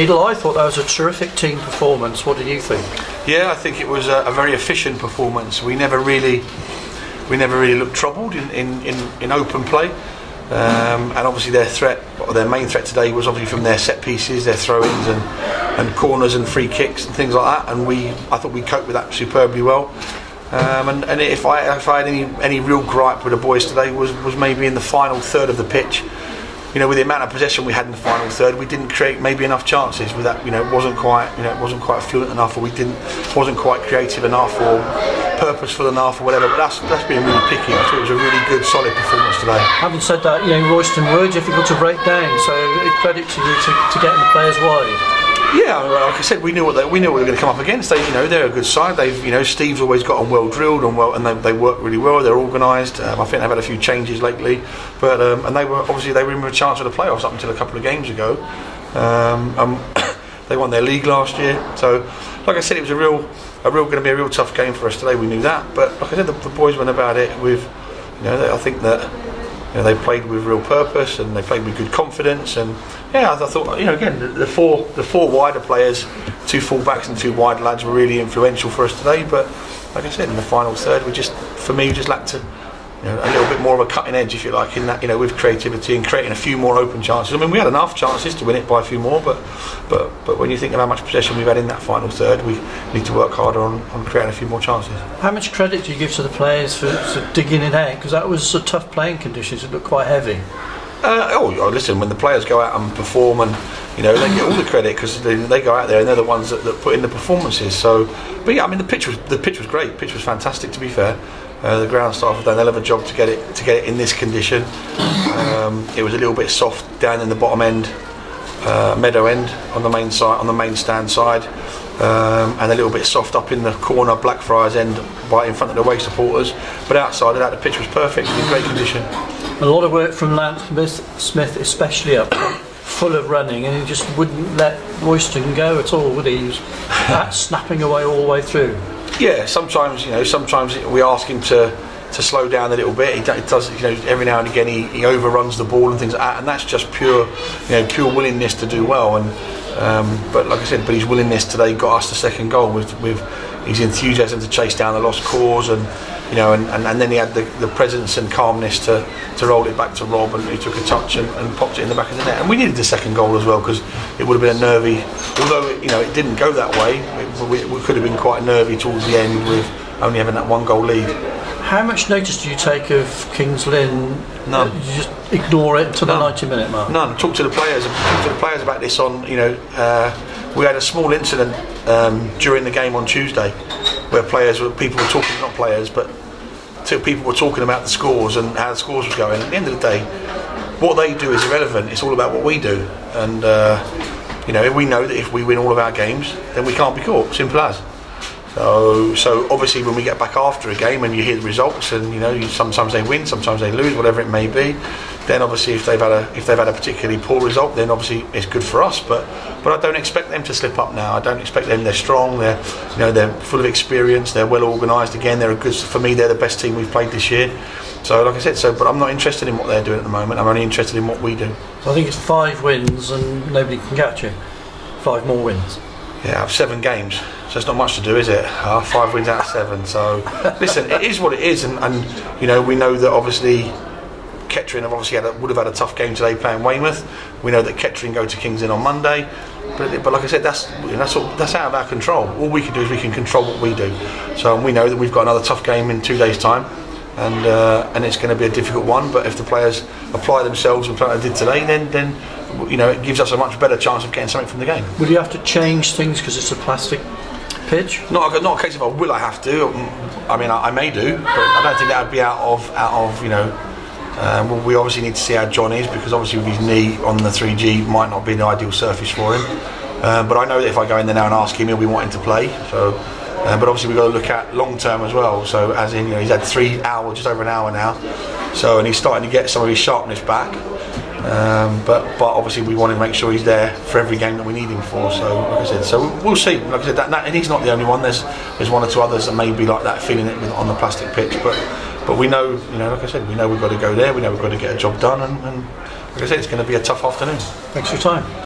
Beadle, I thought that was a terrific team performance. What did you think? Yeah, I think it was a very efficient performance. We never really looked troubled in open play, and obviously their main threat today was obviously from their set pieces, their throw-ins and corners and free kicks and things like that. And I thought we coped with that superbly well. And if I had any real gripe with the boys today was maybe in the final third of the pitch. You know, with the amount of possession we had in the final third, we didn't create maybe enough chances. With that, it wasn't quite fluent enough, or wasn't quite creative enough, or purposeful enough, or whatever. But that's being really picky. I thought it was a really good, solid performance today. Having said that, Royston were difficult to break down. So credit to you to getting the players wide. Yeah, like I said, we knew what we were going to come up against. They're a good side. Steve's always got them well drilled and they work really well. They're organised. I think they've had a few changes lately, but and they were in with a chance for the playoffs up until a couple of games ago. They won their league last year, so like I said, it was going to be a real tough game for us today. We knew that, but like I said, the boys went about it with, I think that. They played with real purpose and they played with good confidence, and I thought again the four wider players, 2 full-backs and 2 wide lads were really influential for us today. But like I said, in the final third we just lacked a little bit more of a cutting edge, if you like, in that with creativity and creating a few more open chances. I mean, we had enough chances to win it by a few more, but when you think of how much possession we've had in that final third, we need to work harder on creating a few more chances. How much credit do you give to the players for digging it out? Because that was tough playing conditions. It looked quite heavy. Listen, when the players go out and perform, and they get all the credit because they go out there and they're the ones that put in the performances. So, but yeah, I mean, the pitch was great. The pitch was fantastic, to be fair. The ground staff have done a hell of a job to get it in this condition. It was a little bit soft down in the bottom end, meadow end on the main stand side, and a little bit soft up in the corner Blackfriars end, right in front of the away supporters. But outside of that, the pitch was perfect, in great condition. A lot of work from Lance Smith, especially up full of running, and he just wouldn't let Royston go at all, would he? He was snapping away all the way through. Yeah, sometimes we ask him to slow down a little bit. He does, every now and again he overruns the ball and things like that, and that's just pure willingness to do well. And but like I said, his willingness today got us the second goal with his enthusiasm to chase down the lost cause, and then he had the presence and calmness to roll it back to Rob, and he took a touch and popped it in the back of the net. And we needed the second goal as well, because it would have been a nervy, although it didn't go that way, we could have been quite nervy towards the end with only having that 1 goal lead. How much notice do you take of Kings Lynn? None. You just ignore it until the 90-minute mark? None. Talk to the players about this on, we had a small incident during the game on Tuesday where people were talking, not players, but people were talking about the scores and how the scores were going. At the end of the day, what they do is irrelevant. It's all about what we do. And, we know that if we win all of our games, then we can't be caught. Simple as. So obviously when we get back after a game and you hear the results, and sometimes they win, sometimes they lose, whatever it may be, then obviously if they've had a particularly poor result, then obviously it's good for us. But I don't expect them to slip up now. I don't expect them. They're strong. They're full of experience. They're well organised. Again, they're the best team we've played this year. So like I said, but I'm not interested in what they're doing at the moment. I'm only interested in what we do. So I think it's 5 wins and nobody can catch you. 5 more wins. Yeah, I have 7 games, so it's not much to do, is it? 5 wins out of 7. So listen, it is what it is, and we know that obviously Kettering would have had a tough game today playing Weymouth. We know that Kettering go to Kings Lynn on Monday, but like I said, that's out of our control. All we can do is we can control what we do. So we know that we've got another tough game in 2 days' time, and it's going to be a difficult one. But if the players apply themselves and play like they did today, then it gives us a much better chance of getting something from the game. Will you have to change things because it's a plastic pitch? Not a case of will I have to. I mean, I may do, but I don't think that would be out of well, we obviously need to see how John is, because obviously with his knee on the 3G might not be the ideal surface for him. But I know that if I go in there now and ask him, he'll be wanting to play. So, but obviously we've got to look at long term as well. So as in, he's had 3 hours, just over an hour now. So, and he's starting to get some of his sharpness back. But obviously we want to make sure he's there for every game that we need him for. So like I said, so we'll see. Like I said, and he's not the only one. There's 1 or 2 others that may be like that, feeling it on the plastic pitch. But we know, like I said, we know we've got to go there. We know we've got to get a job done. And like I said, it's going to be a tough afternoon. Thanks for your time.